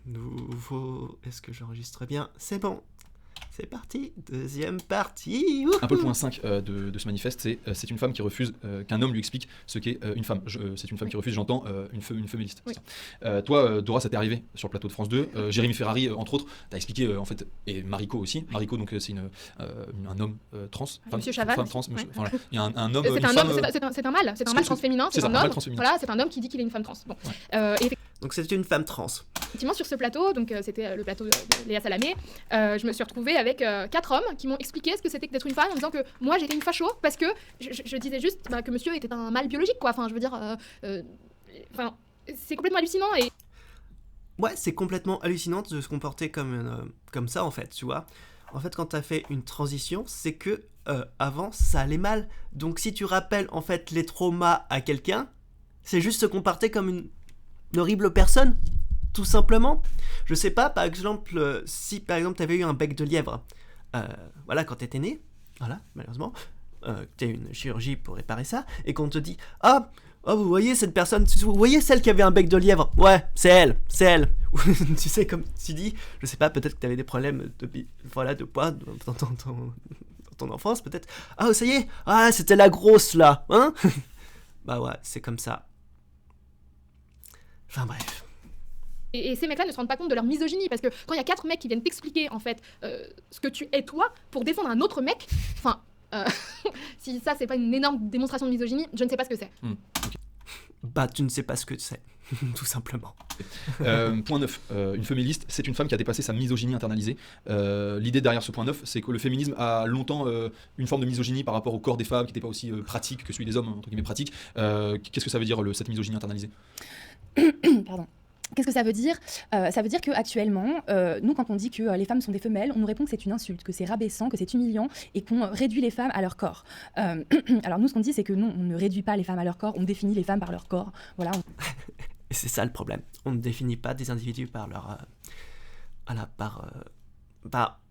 Nouveau. Est-ce que j'enregistre bien? C'est bon. C'est parti. Deuxième partie. Un peu le point 5 de ce manifeste, c'est une femme qui refuse qu'un homme lui explique ce qu'est une femme. C'est une femme qui refuse, j'entends, une féministe. Oui. Toi, Dora, ça t'est arrivé sur le plateau de France 2. Jérémy Ferrari, entre autres, t'as expliqué, en fait, et Mariko aussi. Mariko, donc, c'est un homme trans. Monsieur Chaval. Femme trans. Ouais. Voilà. Il y a un homme. C'est une un femme, homme, c'est un mâle, c'est un mâle transféminin, c'est c'est ça, un un mâle homme. transféminin. Voilà, c'est un homme qui dit qu'il est une femme trans. Bon. Et Donc c'est une femme trans. effectivement, sur ce plateau, donc c'était le plateau de Léa Salamé, je me suis retrouvée avec 4 hommes qui m'ont expliqué ce que c'était que d'être une femme en disant que moi j'étais une facho parce que je disais juste que monsieur était un mâle biologique, quoi. Enfin, je veux dire, c'est complètement hallucinant et. Ouais, c'est complètement hallucinant de se comporter comme ça en fait, tu vois. En fait, quand t'as fait une transition, c'est que avant ça allait mal. Donc si tu rappelles en fait les traumas à quelqu'un, c'est juste se comporter comme une horrible personne, tout simplement. Je sais pas, par exemple, si par exemple t'avais eu un bec de lièvre, voilà, quand t'étais né, voilà, malheureusement, t'as eu une chirurgie pour réparer ça, et qu'on te dit oh, vous voyez cette personne, vous voyez celle qui avait un bec de lièvre, ouais, c'est elle. Tu sais, comme tu dis, je sais pas, peut-être que t'avais des problèmes de poids dans ton enfance, peut-être. Ah, ça y est, c'était la grosse là, hein. Bah ouais, c'est comme ça. Enfin bref. Et ces mecs-là ne se rendent pas compte de leur misogynie, parce que quand il y a 4 mecs qui viennent t'expliquer en fait ce que tu es toi pour défendre un autre mec, si ça c'est pas une énorme démonstration de misogynie, je ne sais pas ce que c'est. Okay. Bah tu ne sais pas ce que c'est, tout simplement. Point 9, une féministe, c'est une femme qui a dépassé sa misogynie internalisée. L'idée derrière ce point 9, c'est que le féminisme a longtemps une forme de misogynie par rapport au corps des femmes qui n'était pas aussi pratique que celui des hommes, entre guillemets pratique. Qu'est-ce que ça veut dire cette misogynie internalisée? Pardon. Qu'est-ce que ça veut dire? Ça veut dire qu'actuellement, nous, quand on dit que les femmes sont des femelles, on nous répond que c'est une insulte, que c'est rabaissant, que c'est humiliant et qu'on réduit les femmes à leur corps. Alors nous, ce qu'on dit, c'est que non, on ne réduit pas les femmes à leur corps, on définit les femmes par leur corps. Voilà. Et c'est ça le problème. On ne définit pas des individus par leur...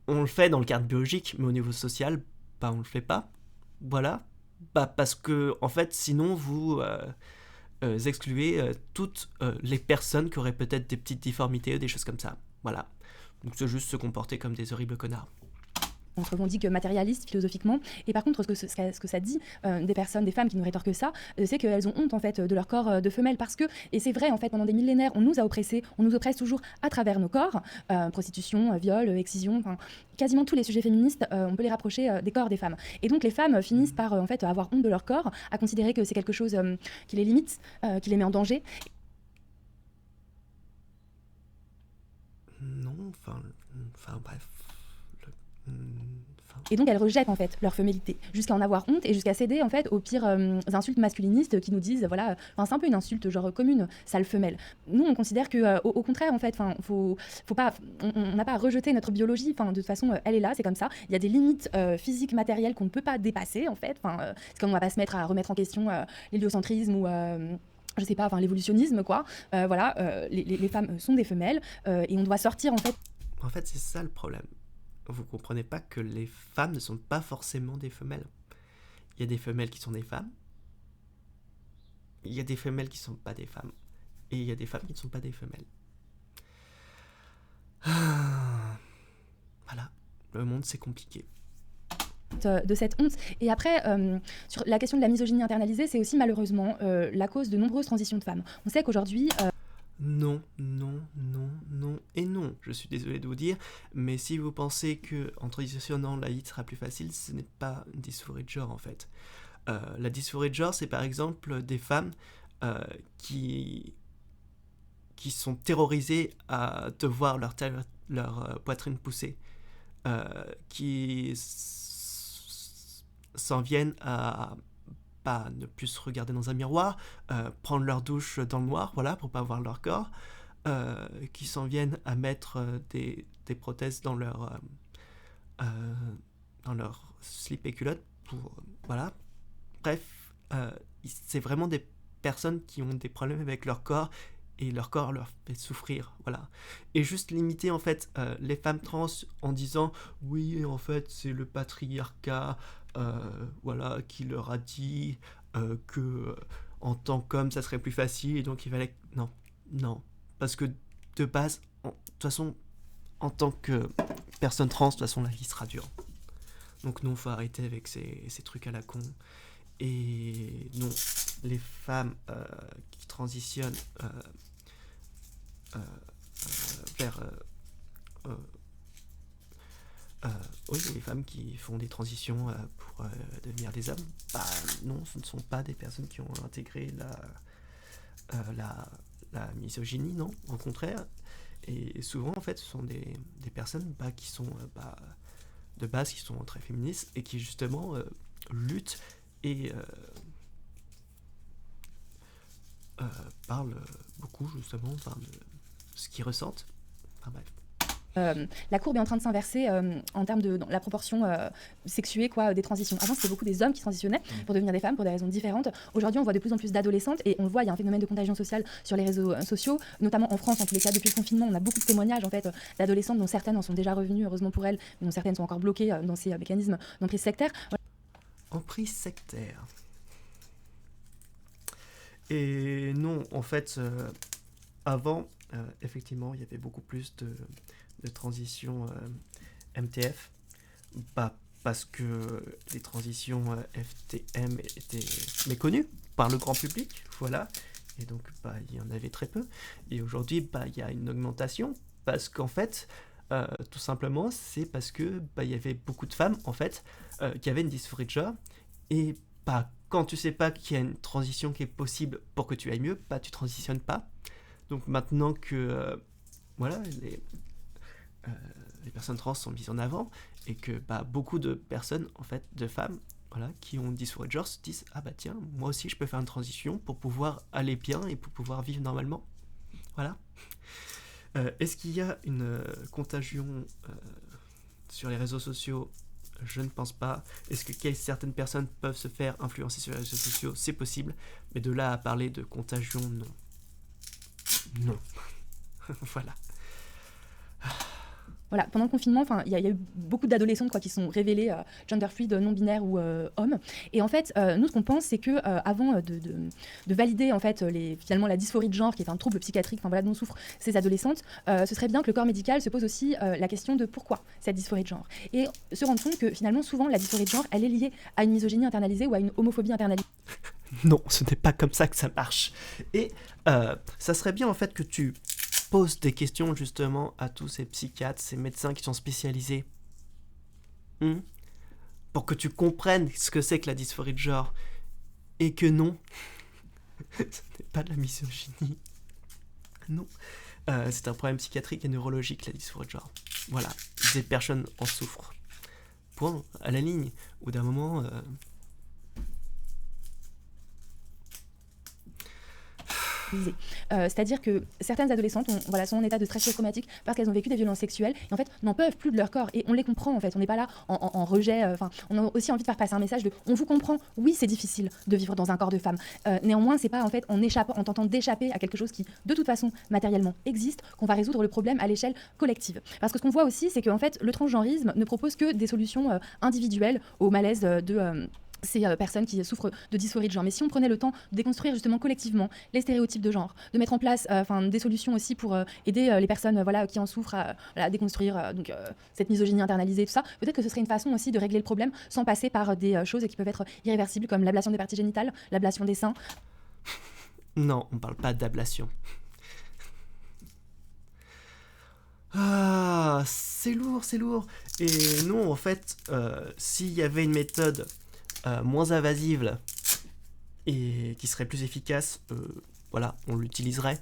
on le fait dans le cadre biologique, mais au niveau social, on le fait pas. Voilà. Parce que, en fait, sinon, vous... excluer toutes les personnes qui auraient peut-être des petites difformités ou des choses comme ça. Voilà. Donc c'est juste se comporter comme des horribles connards. On dit que matérialiste philosophiquement, et par contre ce que ça dit des personnes, des femmes qui nous rétorquent ça, c'est qu'elles ont honte en fait de leur corps de femelle, parce que, et c'est vrai en fait, pendant des millénaires on nous a oppressés, on nous oppresse toujours à travers nos corps, prostitution, viol, excision, quasiment tous les sujets féministes, on peut les rapprocher des corps des femmes. Et donc les femmes finissent par en fait avoir honte de leur corps, à considérer que c'est quelque chose qui les limite, qui les met en danger. Non, bref. Et donc elles rejettent en fait leur féminité, jusqu'à en avoir honte et jusqu'à céder en fait aux pires insultes masculinistes qui nous disent voilà, c'est un peu une insulte genre commune, sale femelle. Nous on considère que au contraire en fait, faut pas, on n'a pas à rejeter notre biologie. De toute façon elle est là, c'est comme ça. Il y a des limites physiques, matérielles qu'on ne peut pas dépasser en fait. C'est comme on va pas se mettre à remettre en question l'héliocentrisme ou je sais pas, l'évolutionnisme quoi. Les femmes sont des femelles et on doit sortir en fait. En fait c'est ça le problème. Vous comprenez pas que les femmes ne sont pas forcément des femelles. Il y a des femelles qui sont des femmes. Il y a des femelles qui sont pas des femmes. Et il y a des femmes qui ne sont pas des femelles. Voilà. Le monde c'est compliqué. De cette honte. Et après, sur la question de la misogynie internalisée, c'est aussi malheureusement la cause de nombreuses transitions de femmes. On sait qu'aujourd'hui... Non et non. Je suis désolé de vous dire, mais si vous pensez que en transitionnant la hit sera plus facile, ce n'est pas une dysphorie de genre en fait. La dysphorie de genre, c'est par exemple des femmes qui sont terrorisées à te voir leur poitrine pousser, qui s'en viennent à ne plus se regarder dans un miroir, prendre leur douche dans le noir, voilà, pour pas voir leur corps, qui s'en viennent à mettre des prothèses dans leur slip et culotte, voilà. Bref, c'est vraiment des personnes qui ont des problèmes avec leur corps, et leur corps leur fait souffrir, voilà. Et juste limiter en fait les femmes trans en disant oui en fait c'est le patriarcat qui leur a dit que en tant qu'homme ça serait plus facile et donc il fallait... Non, parce que de base, de toute façon, en tant que personne trans, de toute façon, la vie sera dure. Donc non, faut arrêter avec ces trucs à la con. Et non, les femmes qui transitionnent vers... oui, les femmes qui font des transitions pour devenir des hommes, bah non, ce ne sont pas des personnes qui ont intégré la misogynie, non, au contraire. Et souvent, en fait, ce sont des personnes qui sont de base, qui sont très féministes et qui justement luttent et parlent beaucoup justement de ce qu'ils ressentent. Enfin bref. La courbe est en train de s'inverser en termes de la proportion sexuée des transitions. Avant, c'était beaucoup des hommes qui transitionnaient pour devenir des femmes pour des raisons différentes. Aujourd'hui, on voit de plus en plus d'adolescentes et on le voit, il y a un phénomène de contagion sociale sur les réseaux sociaux, notamment en France. En tous les cas, depuis le confinement, on a beaucoup de témoignages en fait, d'adolescentes dont certaines en sont déjà revenues, heureusement pour elles, mais dont certaines sont encore bloquées dans ces mécanismes d'emprise sectaire. Emprise sectaire. Et non, en fait, avant, effectivement, il y avait beaucoup plus de transitions MTF, parce que les transitions FTM étaient méconnues par le grand public, voilà, et donc il y en avait très peu. Et aujourd'hui, il y a une augmentation, parce qu'en fait, tout simplement, c'est parce que il y avait beaucoup de femmes, en fait, qui avaient une dysphorie de genre, et quand tu sais pas qu'il y a une transition qui est possible pour que tu ailles mieux, tu transitionnes pas. Donc maintenant que voilà, les personnes trans sont mises en avant et que beaucoup de personnes, en fait, de femmes, voilà, qui ont une dysphorie de genre se disent tiens, moi aussi je peux faire une transition pour pouvoir aller bien et pour pouvoir vivre normalement. Voilà. Est-ce qu'il y a une contagion sur les réseaux sociaux? Je ne pense pas. Est-ce que certaines personnes peuvent se faire influencer sur les réseaux sociaux? C'est possible. Mais de là à parler de contagion, non. Non. Voilà. Voilà, pendant le confinement, il y a eu beaucoup d'adolescentes qui sont révélées gender fluid, non binaires ou hommes. Et en fait, nous, ce qu'on pense, c'est que avant de valider en fait finalement la dysphorie de genre, qui est un trouble psychiatrique, dont souffrent ces adolescentes, ce serait bien que le corps médical se pose aussi la question de pourquoi cette dysphorie de genre, et se rendre compte que finalement, souvent, la dysphorie de genre, elle est liée à une misogynie internalisée ou à une homophobie internalisée. Non, ce n'est pas comme ça que ça marche. Et ça serait bien en fait que tu poses des questions justement à tous ces psychiatres, ces médecins qui sont spécialisés, pour que tu comprennes ce que c'est que la dysphorie de genre, et que non, ce n'est pas de la misogynie. Non, c'est un problème psychiatrique et neurologique, la dysphorie de genre. Voilà, des personnes en souffrent. Point, à la ligne. Au bout d'un moment... C'est-à-dire que certaines adolescentes sont en état de stress post-traumatique parce qu'elles ont vécu des violences sexuelles et en fait n'en peuvent plus de leur corps, et on les comprend en fait, on n'est pas là en rejet, on a aussi envie de faire passer un message de on vous comprend, oui c'est difficile de vivre dans un corps de femme, néanmoins c'est pas en fait en tentant d'échapper à quelque chose qui de toute façon matériellement existe qu'on va résoudre le problème à l'échelle collective, parce que ce qu'on voit aussi c'est que en fait le transgenrisme ne propose que des solutions individuelles au malaise de ces personnes qui souffrent de dysphorie de genre. Mais si on prenait le temps de déconstruire justement collectivement les stéréotypes de genre, de mettre en place des solutions aussi pour aider les personnes qui en souffrent à déconstruire cette misogynie internalisée, tout ça, peut-être que ce serait une façon aussi de régler le problème sans passer par des choses qui peuvent être irréversibles comme l'ablation des parties génitales, l'ablation des seins. Non, on parle pas d'ablation. C'est lourd. Et non, en fait, s'il y avait une méthode moins invasive et qui serait plus efficace, on l'utiliserait.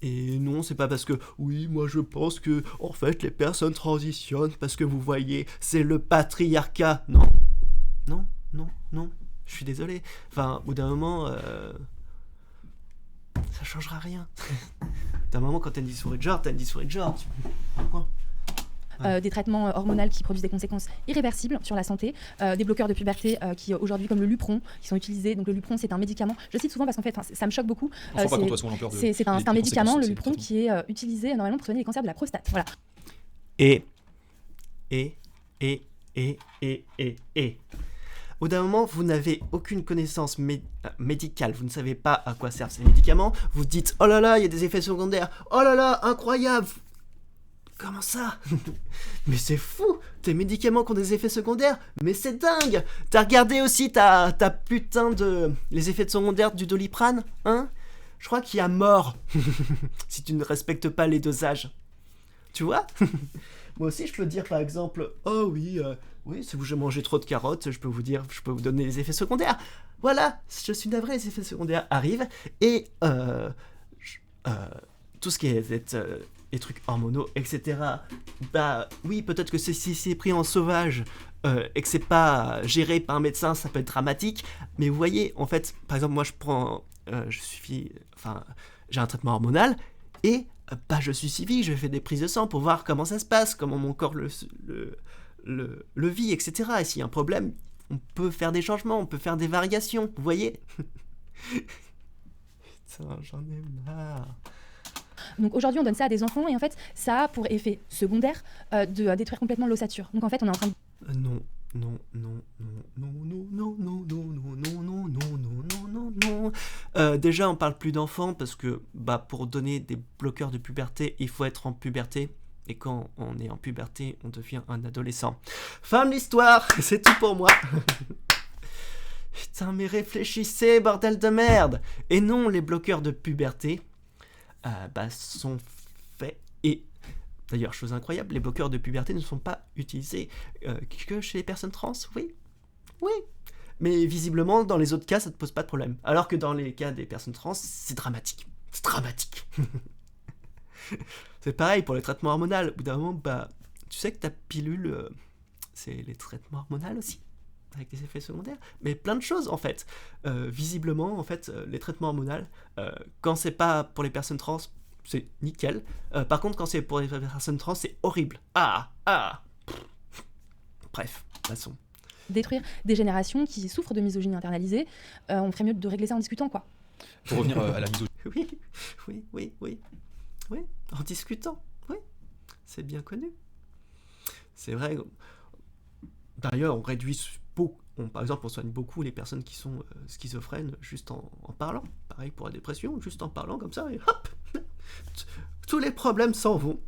Et non, c'est pas parce que oui, moi je pense que en fait les personnes transitionnent parce que vous voyez, c'est le patriarcat. Non, je suis désolé. Au bout d'un moment, ça changera rien. D'un moment, quand t'as une dysphorie de genre, Pourquoi ? Des traitements hormonaux qui produisent des conséquences irréversibles sur la santé, des bloqueurs de puberté qui aujourd'hui comme le Lupron qui sont utilisés. Donc le Lupron c'est un médicament, je cite souvent parce qu'en fait ça me choque beaucoup, c'est un médicament, le Lupron, qui est utilisé normalement pour soigner les cancers de la prostate. Voilà. Et Au d'un moment, vous n'avez aucune connaissance médicale, vous ne savez pas à quoi servent ces médicaments, vous dites « Oh là là, il y a des effets secondaires, oh là là, incroyable !» Comment ça? Mais c'est fou! Tes médicaments qui ont des effets secondaires? Mais c'est dingue! T'as regardé aussi ta putain de... les effets secondaires du Doliprane? Hein? Je crois qu'il y a mort si tu ne respectes pas les dosages. Tu vois? Moi aussi, je peux dire par exemple, oh oui, oui, si vous mangez trop de carottes, je peux vous donner les effets secondaires. Voilà, je suis navré, les effets secondaires arrivent et tout ce qui est les trucs hormonaux, etc. Bah oui, peut-être que si c'est pris en sauvage et que c'est pas géré par un médecin, ça peut être dramatique. Mais vous voyez, en fait, par exemple, moi j'ai un traitement hormonal et je suis suivi, je fais des prises de sang pour voir comment ça se passe, comment mon corps le vit, etc. Et s'il y a un problème, on peut faire des changements, on peut faire des variations, vous voyez? Putain, j'en ai marre. Donc aujourd'hui, on donne ça à des enfants et en fait, ça a pour effet secondaire de détruire complètement l'ossature. Donc en fait, on est en train de... Non. Déjà, on parle plus d'enfants parce que pour donner des bloqueurs de puberté, il faut être en puberté. Et quand on est en puberté, on devient un adolescent. Fin de l'histoire, c'est tout pour moi. Putain, mais réfléchissez, bordel de merde. Et non, les bloqueurs de puberté sont faits et... D'ailleurs, chose incroyable, les bloqueurs de puberté ne sont pas utilisés que chez les personnes trans, oui. Mais visiblement, dans les autres cas, ça ne pose pas de problème. Alors que dans les cas des personnes trans, c'est dramatique. C'est dramatique. C'est pareil pour les traitements hormonaux. Au bout d'un moment, tu sais que ta pilule, c'est les traitements hormonaux aussi, avec des effets secondaires. Mais plein de choses, en fait. Visiblement, en fait, les traitements hormonaux, quand c'est pas pour les personnes trans, c'est nickel. Par contre, quand c'est pour les personnes trans, c'est horrible. Bref, passons. Détruire des générations qui souffrent de misogynie internalisée, on ferait mieux de régler ça en discutant, quoi. Pour revenir à la misogynie. Oui, en discutant, oui. C'est bien connu. C'est vrai. D'ailleurs, on réduit beaucoup. Par exemple, on soigne beaucoup les personnes qui sont schizophrènes juste en parlant. Pareil pour la dépression, juste en parlant comme ça, et hop, tous les problèmes s'en vont.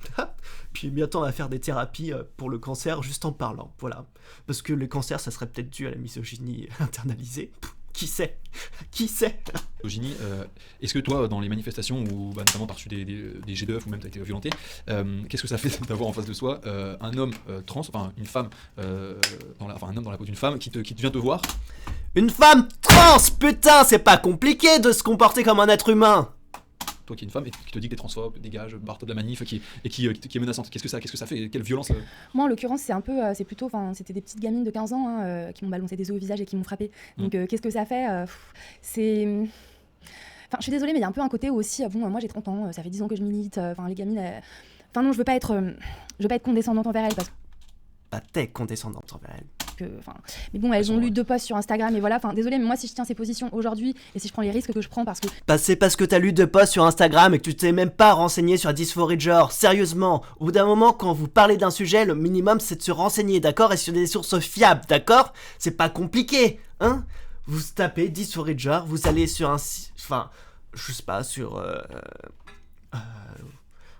Puis bientôt, on va faire des thérapies pour le cancer juste en parlant. Voilà. Parce que le cancer, ça serait peut-être dû à la misogynie internalisée. Qui sait? Misogynie, est-ce que toi, dans les manifestations où notamment tu as reçu des jets d'œufs ou même tu as été violenté, qu'est-ce que ça fait d'avoir en face de soi un homme trans, enfin une femme, un homme dans la peau d'une femme qui vient te voir? Une femme trans, putain, c'est pas compliqué de se comporter comme un être humain. Toi qui es une femme et qui te dit que t'es transphobe, dégage, barre-toi de la manif, qui est menaçante, qu'est-ce que ça fait? Quelle violence Moi, en l'occurrence, c'est plutôt, c'était des petites gamines de 15 ans qui m'ont balancé des œufs au visage et qui m'ont frappé. Donc, qu'est-ce que ça fait? Je suis désolée, mais il y a un peu un côté où aussi, moi j'ai 30 ans, ça fait 10 ans que je milite, les gamines... non, je veux pas être condescendante envers elles parce que... T'es condescendante envers elles. Mais bon, elles ont lu 2 posts sur Instagram et voilà, désolée, mais moi si je tiens ces positions aujourd'hui et si je prends les risques que je prends parce que... c'est parce que t'as lu 2 posts sur Instagram et que tu t'es même pas renseigné sur la dysphorie de genre. Sérieusement, au bout d'un moment, quand vous parlez d'un sujet, le minimum c'est de se renseigner, d'accord? Et sur des sources fiables, d'accord? C'est pas compliqué, hein? Vous tapez dysphorie de genre, vous allez sur un site... je sais pas, sur...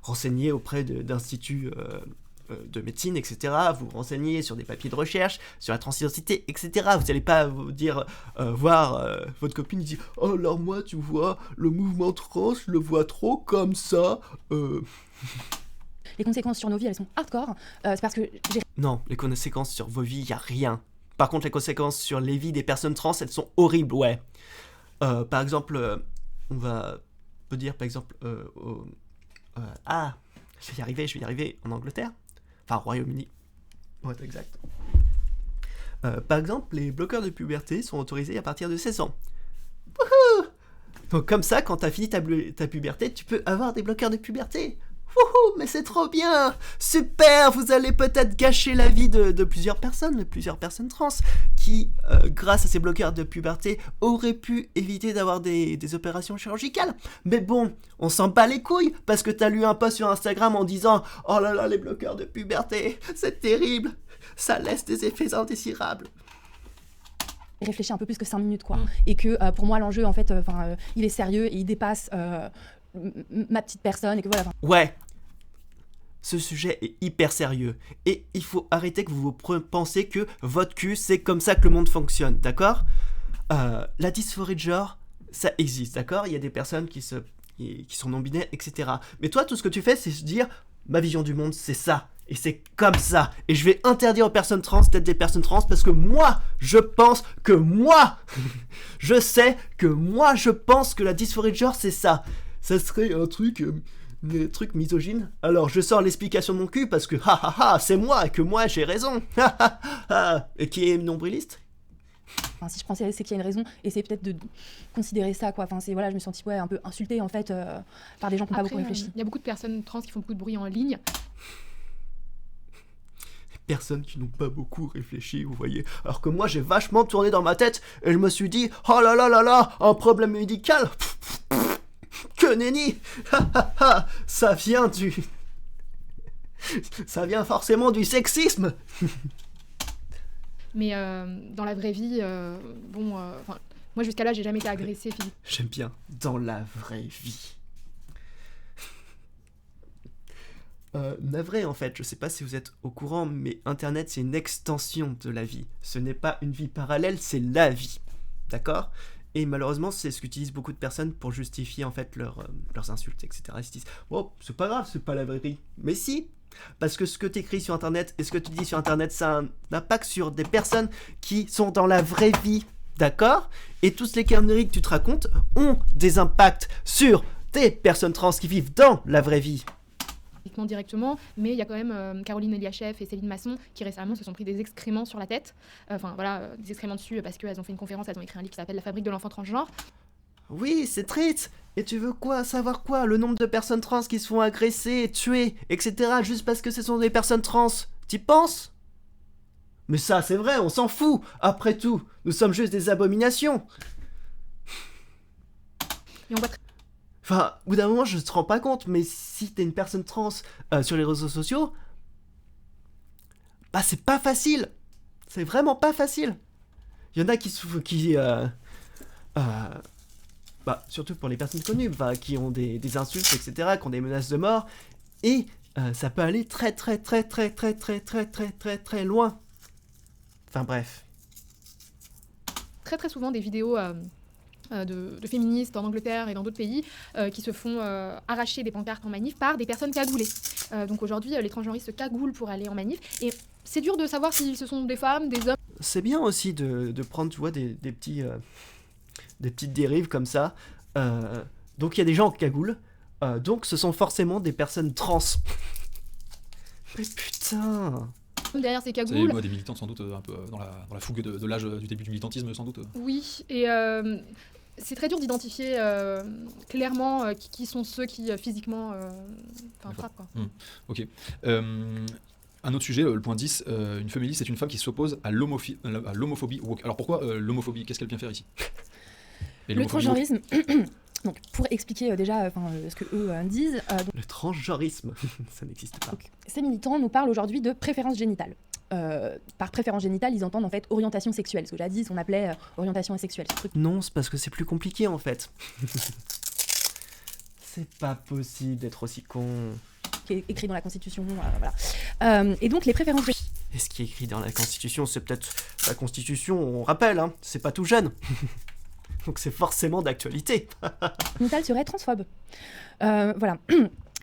renseigner auprès d'instituts... de médecine, etc. Vous renseignez sur des papiers de recherche, sur la transidentité, etc. Vous n'allez pas vous dire, voir votre copine dire « Oh, alors moi, tu vois, le mouvement trans, je le vois trop comme ça. Les conséquences sur nos vies, elles sont hardcore. C'est parce que j'ai... Non, les conséquences sur vos vies, il n'y a rien. Par contre, les conséquences sur les vies des personnes trans, elles sont horribles, ouais. Par exemple, on peut dire, par exemple, je vais y arriver, en Angleterre. Au Royaume-Uni. Ouais, exact. Par exemple, les bloqueurs de puberté sont autorisés à partir de 16 ans. Wouhou! Donc comme ça, quand t'as fini ta puberté, tu peux avoir des bloqueurs de puberté. Wouhou! Mais c'est trop bien! Super! Vous allez peut-être gâcher la vie de plusieurs personnes trans, qui, grâce à ces bloqueurs de puberté, auraient pu éviter d'avoir des opérations chirurgicales. Mais bon, on s'en bat les couilles, parce que t'as lu un post sur Instagram en disant « Oh là là, les bloqueurs de puberté, c'est terrible! Ça laisse des effets indésirables. » réfléchis un peu plus que 5 minutes, quoi. Et que pour moi, l'enjeu, en fait, il est sérieux et il dépasse ma petite personne. Et que voilà. Ouais, ce sujet est hyper sérieux. Et il faut arrêter que vous pensez que votre cul, c'est comme ça que le monde fonctionne, d'accord ? La dysphorie de genre, ça existe, d'accord ? Il y a des personnes qui sont non-binaires, etc. Mais toi, tout ce que tu fais, c'est se dire, ma vision du monde, c'est ça. Et c'est comme ça. Et je vais interdire aux personnes trans d'être des personnes trans parce que moi, je pense que moi, je sais que moi, je pense que la dysphorie de genre, c'est ça. Ça serait un truc misogyne. Alors, je sors l'explication de mon cul parce que, c'est moi et que moi, j'ai raison. Et qui est nombriliste ? Si je pensais, c'est qu'il y a une raison, et c'est peut-être de considérer ça, quoi. Je me suis sentie un peu insultée, en fait, par des gens qui n'ont pas beaucoup réfléchi. Il y a beaucoup de personnes trans qui font beaucoup de bruit en ligne. Personnes qui n'ont pas beaucoup réfléchi, vous voyez. Alors que moi, j'ai vachement tourné dans ma tête, et je me suis dit, oh là là là là, un problème médical. Que nenni. Ça vient forcément du sexisme. Mais dans la vraie vie, moi jusqu'à là, j'ai jamais été agressée physiquement. J'aime bien, dans la vraie vie. Navré en fait, je sais pas si vous êtes au courant, mais Internet c'est une extension de la vie. Ce n'est pas une vie parallèle, c'est la vie. D'accord ? Et malheureusement, c'est ce qu'utilisent beaucoup de personnes pour justifier en fait leurs insultes, etc. Ils se disent, oh, c'est pas grave, c'est pas la vraie vie. Mais si, parce que ce que tu écris sur Internet et ce que tu dis sur Internet, ça a un impact sur des personnes qui sont dans la vraie vie. D'accord ? Et toutes les conneries que tu te racontes ont des impacts sur des personnes trans qui vivent dans la vraie vie. Directement, mais il y a quand même Caroline Eliachev et Céline Masson qui récemment se sont pris des excréments sur la tête, des excréments dessus parce qu'elles ont fait une conférence, elles ont écrit un livre qui s'appelle La fabrique de l'enfant transgenre. Oui, c'est triste. Et tu veux quoi, savoir quoi ? Le nombre de personnes trans qui se font agresser, tuer, etc. juste parce que ce sont des personnes trans. T'y penses ? Mais ça, c'est vrai, on s'en fout. Après tout, nous sommes juste des abominations. Et on voit au bout d'un moment, je ne te rends pas compte, mais si t'es une personne trans sur les réseaux sociaux, c'est pas facile. C'est vraiment pas facile. Il y en a surtout pour les personnes connues, qui ont des insultes, etc., qui ont des menaces de mort, et ça peut aller très très très très très très très très très très loin. Enfin bref. très très souvent des vidéos de féministes en Angleterre et dans d'autres pays qui se font arracher des pancartes en manif par des personnes cagoulées. Donc aujourd'hui, les transgenristes se cagoulent pour aller en manif. Et c'est dur de savoir si ce sont des femmes, des hommes. C'est bien aussi de prendre, tu vois, des petites dérives comme ça. Donc il y a des gens en cagoule. Donc ce sont forcément des personnes trans. Mais putain. Derrière ces C'est cagoules. des militantes sans doute un peu dans la fougue de l'âge du début du militantisme sans doute. Oui, et c'est très dur d'identifier clairement qui sont ceux qui physiquement frappent. Quoi. Ok. Un autre sujet, le point 10, une féministe c'est une femme qui s'oppose à l'homophobie woke. Alors pourquoi l'homophobie ? Qu'est-ce qu'elle vient faire ici ? Le transgenrisme, donc pour expliquer déjà ce que eux disent... Le transgenrisme, ça n'existe pas. Donc, ces militants nous parlent aujourd'hui de préférence génitale. Par préférence génitale, ils entendent en fait orientation sexuelle. Ce que jadis on appelait orientation asexuelle. Non, c'est parce que c'est plus compliqué en fait. C'est pas possible d'être aussi con. Qui est écrit dans la Constitution, voilà. Et donc les préférences... Et ce qui est écrit dans la Constitution, c'est peut-être la Constitution, on rappelle, hein, c'est pas tout jeune. Donc c'est forcément d'actualité. Génitale serait transphobe. Voilà.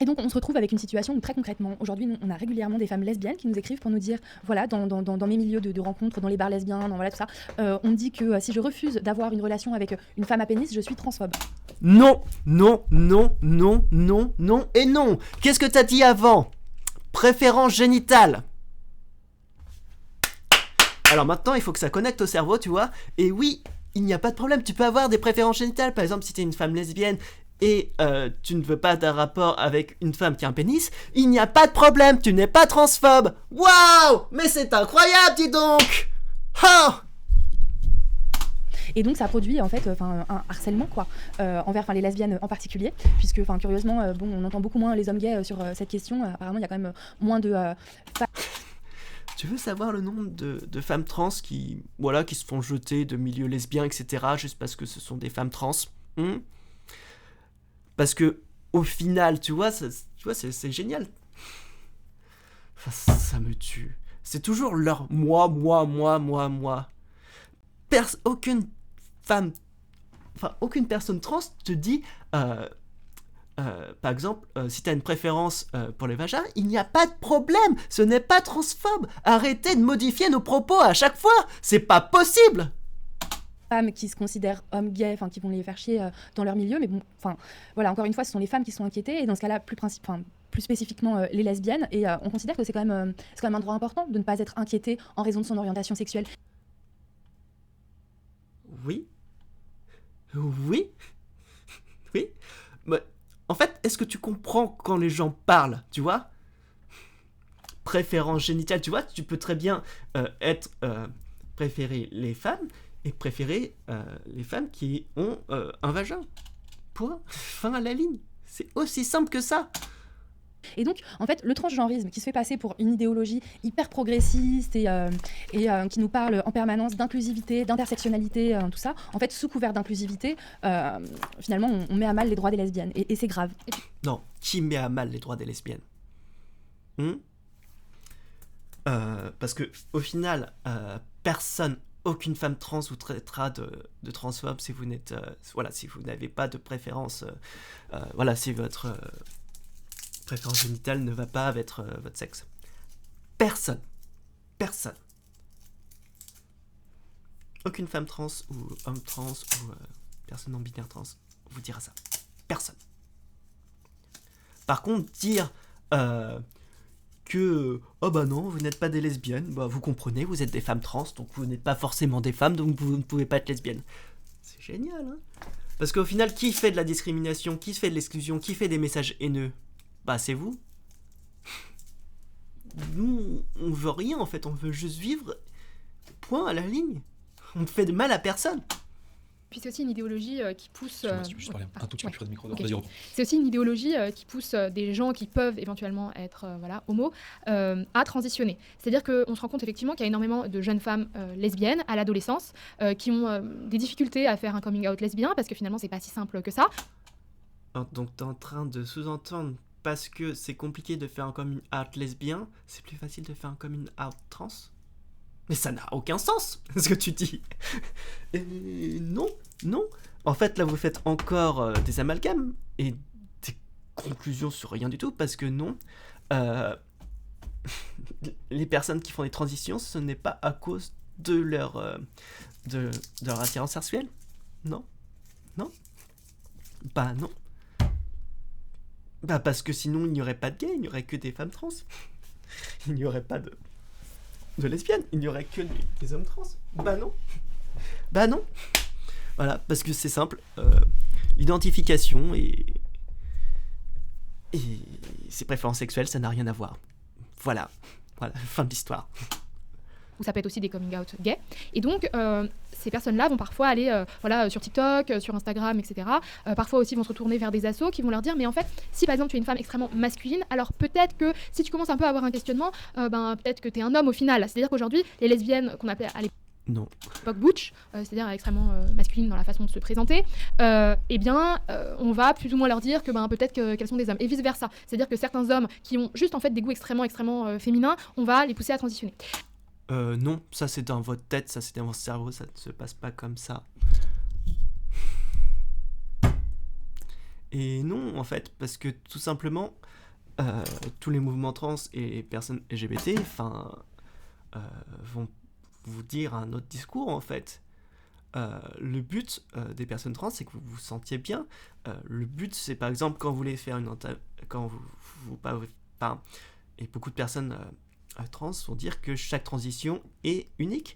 Et donc on se retrouve avec une situation où très concrètement, aujourd'hui on a régulièrement des femmes lesbiennes qui nous écrivent pour nous dire, voilà, dans mes milieux de rencontres, dans les bars lesbiens, dans voilà tout ça, on me dit que si je refuse d'avoir une relation avec une femme à pénis, je suis transphobe. Non, non, non, non, non, non et non. Qu'est-ce que t'as dit avant ? Préférence génitale. Alors maintenant, il faut que ça connecte au cerveau, tu vois. Et oui, il n'y a pas de problème, tu peux avoir des préférences génitales. Par exemple, si t'es une femme lesbienne et tu ne veux pas d'un rapport avec une femme qui a un pénis, il n'y a pas de problème, tu n'es pas transphobe. Waouh, mais c'est incroyable, dis donc. Oh. Et donc ça produit en fait un harcèlement quoi, envers les lesbiennes en particulier, puisque curieusement on entend beaucoup moins les hommes gays sur cette question. Apparemment il y a quand même moins de... Tu veux savoir le nombre de femmes trans qui se font jeter de milieux lesbiens, etc., juste parce que ce sont des femmes trans? Parce que, au final, tu vois, c'est génial. Enfin, ça me tue. C'est toujours leur moi. Aucune femme, aucune personne trans te dit, par exemple, si tu as une préférence pour les vagins, il n'y a pas de problème, ce n'est pas transphobe. Arrêtez de modifier nos propos à chaque fois, c'est pas possible. Femmes qui se considèrent hommes gays, enfin qui vont les faire chier dans leur milieu, mais bon, enfin voilà, encore une fois, ce sont les femmes qui sont inquiétées, et dans ce cas-là, plus spécifiquement les lesbiennes, et on considère que c'est quand même un droit important de ne pas être inquiété en raison de son orientation sexuelle. Oui. Mais, en fait, est-ce que tu comprends quand les gens parlent, tu vois? Préférence génitale, tu vois, tu peux très bien préférer les femmes et préférer les femmes qui ont un vagin. Point. Fin à la ligne. C'est aussi simple que ça. Et donc, en fait, le transgenrisme qui se fait passer pour une idéologie hyper progressiste et qui nous parle en permanence d'inclusivité, d'intersectionnalité, tout ça, en fait, sous couvert d'inclusivité, finalement, on met à mal les droits des lesbiennes. Et c'est grave. Non, qui met à mal les droits des lesbiennes? Parce que, au final, aucune femme trans vous traitera de transphobe si vous n'êtes, si vous n'avez pas de préférence, si votre préférence génitale ne va pas avec votre sexe. Personne. Aucune femme trans ou homme trans ou personne non binaire trans vous dira ça. Personne. Par contre, dire que oh bah non, vous n'êtes pas des lesbiennes, bah vous comprenez, vous êtes des femmes trans, donc vous n'êtes pas forcément des femmes, donc vous ne pouvez pas être lesbienne. C'est génial, hein? Parce qu'au final, qui fait de la discrimination, qui fait de l'exclusion, qui fait des messages haineux? Bah c'est vous. Nous, on veut rien en fait, on veut juste vivre, point à la ligne. On ne fait de mal à personne. Puis c'est aussi une idéologie qui pousse... Excuse-moi, si tu peux juste parler un tout petit peu plus près du micro. Ok. Vas-y, reprends. C'est aussi une idéologie qui pousse des gens qui peuvent éventuellement être homo à transitionner. C'est-à-dire qu'on se rend compte effectivement qu'il y a énormément de jeunes femmes lesbiennes à l'adolescence qui ont des difficultés à faire un coming out lesbien parce que finalement c'est pas si simple que ça. Donc t'es en train de sous-entendre, parce que c'est compliqué de faire un coming out lesbien, c'est plus facile de faire un coming out trans? Mais ça n'a aucun sens, ce que tu dis. Et non. En fait, là, vous faites encore des amalgames et des conclusions sur rien du tout, parce que non. Les personnes qui font des transitions, ce n'est pas à cause de leur attirance sexuelle. Non. Bah non. Bah parce que sinon, il n'y aurait pas de gays, il n'y aurait que des femmes trans. Il n'y aurait pas de lesbiennes, il n'y aurait que des hommes trans. Bah non. Voilà, parce que c'est simple, l'identification et ses préférences sexuelles, ça n'a rien à voir. Voilà, fin de l'histoire. Ou ça peut être aussi des coming out gays. Et donc, ces personnes-là vont parfois aller sur TikTok, sur Instagram, etc. Parfois aussi vont se retourner vers des assos qui vont leur dire, mais en fait, si par exemple tu es une femme extrêmement masculine, alors peut-être que si tu commences un peu à avoir un questionnement, peut-être que tu es un homme au final. C'est-à-dire qu'aujourd'hui, les lesbiennes qu'on appelait à l'époque butch, c'est-à-dire extrêmement masculines dans la façon de se présenter, on va plus ou moins leur dire que peut-être qu'elles sont des hommes, et vice-versa. C'est-à-dire que certains hommes qui ont juste en fait des goûts extrêmement féminins, on va les pousser à transitionner. Non, ça c'est dans votre tête, ça c'est dans votre cerveau, ça ne se passe pas comme ça. Et non, en fait, parce que tout simplement, tous les mouvements trans et les personnes LGBT, vont vous dire un autre discours, en fait. Le but des personnes trans, c'est que vous vous sentiez bien. Le but, c'est par exemple quand vous voulez faire et beaucoup de personnes trans vont dire que chaque transition est unique,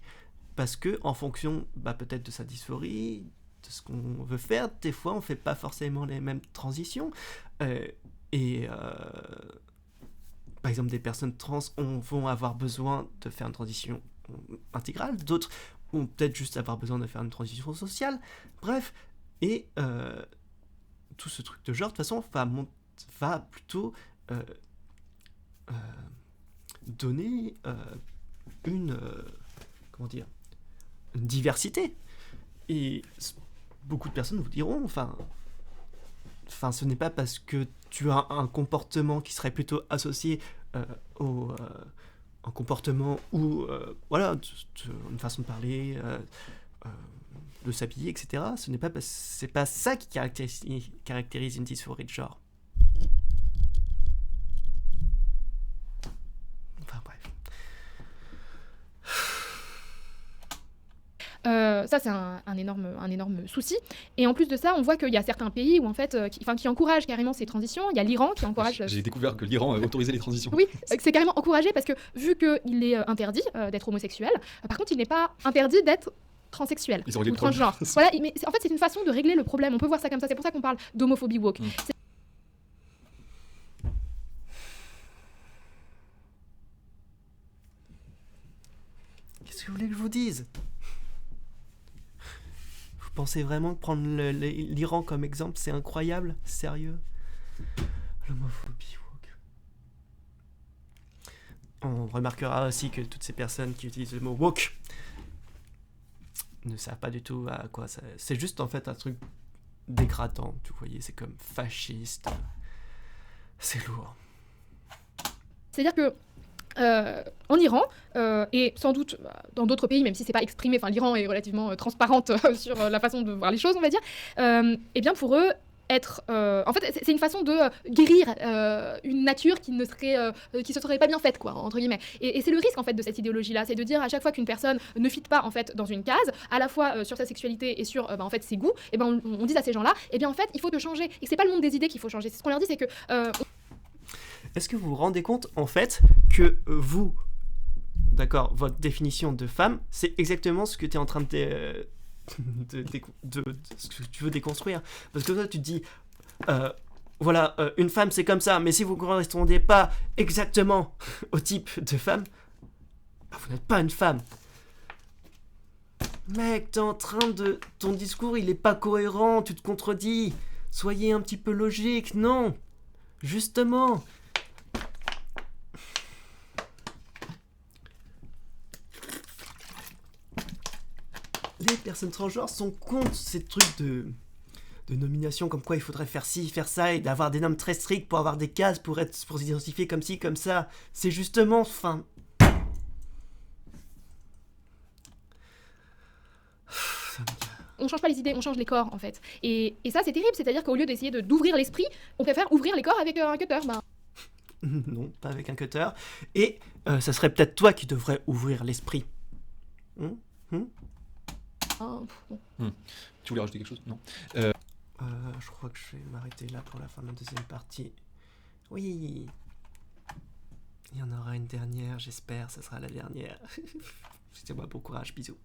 parce que en fonction peut-être de sa dysphorie, de ce qu'on veut faire, des fois on fait pas forcément les mêmes transitions, par exemple des personnes trans vont avoir besoin de faire une transition intégrale, d'autres vont peut-être juste avoir besoin de faire une transition sociale, bref, et tout ce truc de genre de toute façon va plutôt donner une comment dire, une diversité. Et beaucoup de personnes vous diront, enfin, ce n'est pas parce que tu as un comportement qui serait plutôt associé au un comportement ou voilà, une façon de parler, de s'habiller, etc. C'est pas ça qui caractérise une dysphorie de genre. Enfin bref. Ça, c'est un énorme souci. Et en plus de ça, on voit qu'il y a certains pays où, en fait, qui encouragent carrément ces transitions. Il y a l'Iran qui encourage... J'ai découvert que l'Iran autorisait les transitions. Oui, c'est carrément encouragé parce que vu qu'il est interdit d'être homosexuel, par contre, il n'est pas interdit d'être transsexuel Ils ont réglé ou le problème. transgenre. Voilà, mais en fait, c'est une façon de régler le problème. On peut voir ça comme ça. C'est pour ça qu'on parle d'homophobie woke. Qu'est-ce que vous voulez que je vous dise ? Vous pensez vraiment que prendre l'Iran comme exemple, c'est incroyable ? Sérieux ? L'homophobie woke. On remarquera aussi que toutes ces personnes qui utilisent le mot woke ne savent pas du tout à quoi ça... C'est juste en fait un truc dégradant, vous voyez, c'est comme fasciste. C'est lourd. C'est-à-dire que en Iran, et sans doute dans d'autres pays, même si c'est pas exprimé, enfin l'Iran est relativement transparente sur la façon de voir les choses, on va dire, et bien pour eux, être... en fait, c'est une façon de guérir une nature qui se serait pas bien faite, quoi, entre guillemets. Et c'est le risque, en fait, de cette idéologie-là, c'est de dire à chaque fois qu'une personne ne fit pas, en fait, dans une case, à la fois sur sa sexualité et sur, en fait, ses goûts, et ben on dit à ces gens-là, et bien en fait, il faut te changer. Et que c'est pas le monde des idées qu'il faut changer. C'est ce qu'on leur dit, c'est que... Est-ce que vous vous rendez compte, en fait, que vous, d'accord, votre définition de femme, c'est exactement ce que tu es en train de ce que tu veux déconstruire. Parce que toi, tu te dis, voilà, une femme, c'est comme ça, mais si vous ne correspondez pas exactement au type de femme, bah, vous n'êtes pas une femme. Mec, t'es en train de... Ton discours, il est pas cohérent, tu te contredis. Soyez un petit peu logique, non. Justement... Les personnes transgenres sont contre ces trucs de nomination, comme quoi il faudrait faire ci, faire ça, et d'avoir des normes très strictes pour avoir des cases, pour s'identifier comme ci, comme ça. C'est justement, enfin... On change pas les idées, on change les corps, en fait. Et ça, c'est terrible, c'est-à-dire qu'au lieu d'essayer d'ouvrir l'esprit, on préfère ouvrir les corps avec un cutter. Ben. Non, pas avec un cutter. Et ça serait peut-être toi qui devrais ouvrir l'esprit. Tu voulais rajouter quelque chose ? Non. Je crois que je vais m'arrêter là pour la fin de la deuxième partie. Oui. Il y en aura une dernière, j'espère, ça sera la dernière. C'était moi, bon courage, bisous.